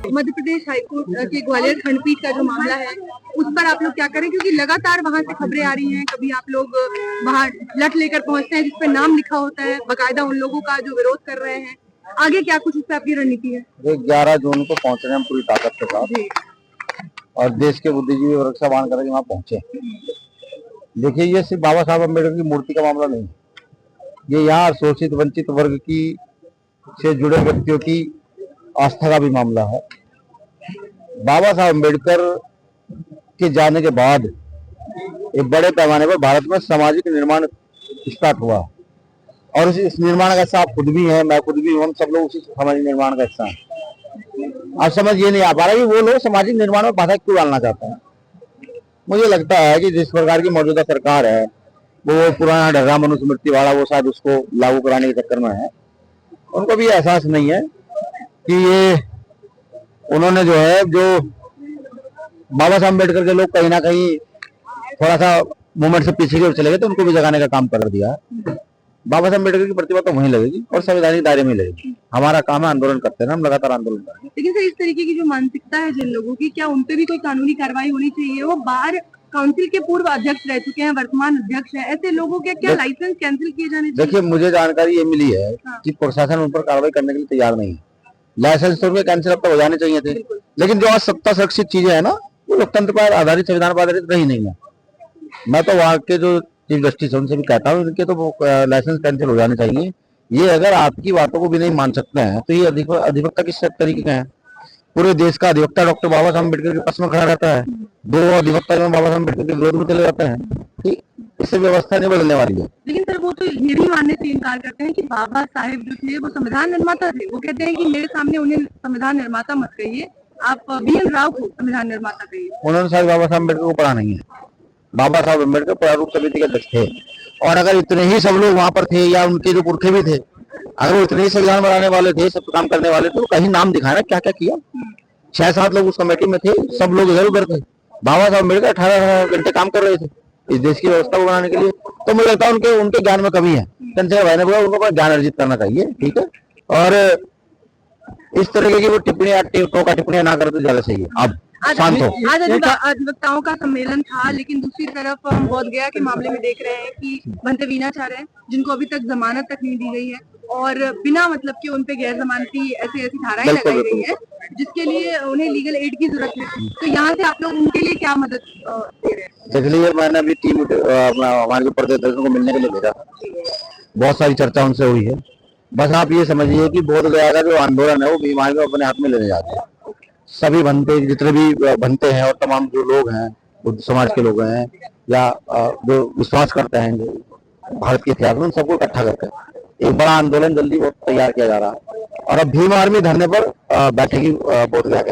Madhya Pradesh high court के ग्वालियर खंडपीठ का जो मामला है उस पर आप लोग क्या करें, क्योंकि लगातार वहां से खबरें आ रही हैं। कभी आप लोग वहां लट लेकर पहुंचते हैं जिसपे नाम लिखा होता है बाकायदा उन लोगों का जो विरोध कर रहे हैं। आगे क्या कुछ इस पे आपकी रणनीति है? 11 जून को पहुंच रहे हैं हम पूरी ताकत के साथ और देश के बुद्धिजीवी वर्ग से आह्वान करके वहाँ पहुंचे। देखिए, ये सिर्फ बाबा साहब अम्बेडकर की मूर्ति का मामला नहीं, ये यहाँ शोषित वंचित वर्ग की से जुड़े व्यक्तियों की आस्था का भी मामला है। बाबा साहब अम्बेडकर के जाने के बाद एक बड़े पैमाने पर भारत में सामाजिक निर्माण स्टार्ट हुआ और इस निर्माण का हिस्सा आप खुद भी हैं, मैं खुद भी हूं, हम सब लोग उसी सामाजिक निर्माण का हिस्सा हैं। आप समझ ये नहीं आ पा रहा कि वो लोग सामाजिक निर्माण में बाधा क्यों डालना चाहते हैं। मुझे लगता है कि जिस प्रकार की मौजूदा सरकार है वो पुराना ढर्रा मनुस्मृति वाला वो शायद उसको लागू कराने के चक्कर में है। उनको भी एहसास नहीं है कि ये उन्होंने जो है जो बाबा साहब अम्बेडकर के लोग कहीं ना कहीं थोड़ा सा मूवमेंट से पीछे की ओर चले गए तो उनको भी जगाने का काम कर दिया। बाबा साहब अम्बेडकर की प्रतिभा तो वहीं लगेगी और संवैधानिक दायरे में लगेगी। हमारा काम है आंदोलन करते हैं, हम लगातार आंदोलन करेंगे। लेकिन सर, इस तरीके की जो मानसिकता है जिन लोगों की, क्या उन पे भी कोई कानूनी कार्रवाई होनी चाहिए? वो बार काउंसिल के पूर्व अध्यक्ष रह चुके हैं, वर्तमान अध्यक्ष हैं, ऐसे लोगों के क्या लाइसेंस कैंसिल किए जाने चाहिए? देखिए, मुझे जानकारी ये मिली है कि प्रशासन उन पर कार्रवाई करने के लिए तैयार नहीं है। लाइसेंस तो उनके कैंसिल अब तक हो जाने चाहिए थे, लेकिन जो आज सत्ता सुरक्षित चीजें है ना वो लोकतंत्र पर आधारित संविधान पर आधारित रही नहीं है। मैं तो वहाँ के जो चीफ जस्टिस उनसे भी कहता हूँ इनके तो लाइसेंस कैंसिल हो जाने चाहिए। ये अगर आपकी बातों को भी नहीं मान सकते हैं तो ये अधिवक्ता किस तरीके का है? पूरे देश का अधिवक्ता डॉक्टर बाबा साहब अम्बेडकर के पक्ष में खड़ा रहता है, 2 अधिवक्ता जो बाबा साहब अम्बेडकर के विरोध में चले जाते हैं। ठीक, इससे व्यवस्था नहीं बदलने वाली है। लेकिन सर, वो तो ये भी मानने से इनकार करते हैं कि बाबा साहेब जो थे वो संविधान निर्माता थे। वो कहते हैं कि मेरे सामने उन्हें संविधान निर्माता मत कहिए, आप BN राव को संविधान निर्माता कहिए। उन्होंने शायद बाबा साहब अम्बेडकर को पढ़ा नहीं है। बाबा साहब अम्बेडकर प्रारूप समिति के अध्यक्ष थे और अगर इतने ही सब लोग वहां पर थे या उनके जो पुरखे भी थे, अगर वो इतने ही संविधान बनाने वाले थे, सब काम करने वाले थे, तो कहीं नाम दिखाना क्या क्या किया। 6-7 लोग उस कमेटी में थे, सब लोग इधर उधर थे। बाबा साहब अम्बेडकर 18 घंटे काम कर रहे थे इस देश की व्यवस्था को बनाने के लिए। तो मुझे लगता है उनके ज्ञान में कमी है। चंद्रशेखर भाई ने बोला उनको ज्ञान अर्जित करना चाहिए, ठीक है, और इस तरह की वो टिप्पणियां टोका टिप्पणियां ना करते ज्यादा चाहिए। अब शांत हो। आज अधिवक्ताओं का सम्मेलन था, लेकिन दूसरी तरफ हम बोधगया के मामले में देख रहे हैं कि भंते वीणाचार्य हैं जिनको अभी तक जमानत तक नहीं दी गई है और बिना मतलब के उन पे गैर जमानती ऐसी धाराएं लगाई गई है जिसके लिए उन्हें लीगल एड की जरूरत है। तो यहाँ से आप लोग उनके लिए क्या मदद दे रहे हैं? इसलिए मैंने अभी टीम हमारे प्रदेश को मिलने के लिए भेजा। बहुत सारी चर्चा उनसे हुई है। बस आप ये समझिए कि बोधगया का जो आंदोलन है वो बीमारी को अपने हाथ में लेने जाते हैं। सभी बनते जितने भी बनते हैं और तमाम जो लोग हैं बुद्ध समाज के लोग हैं या जो विश्वास करते हैं भारत के इतिहास में, उन सबको इकट्ठा करके एक बड़ा आंदोलन जल्दी तैयार किया जा रहा है और अब भीम आर्मी धरने पर बैठेगी बोधगया के।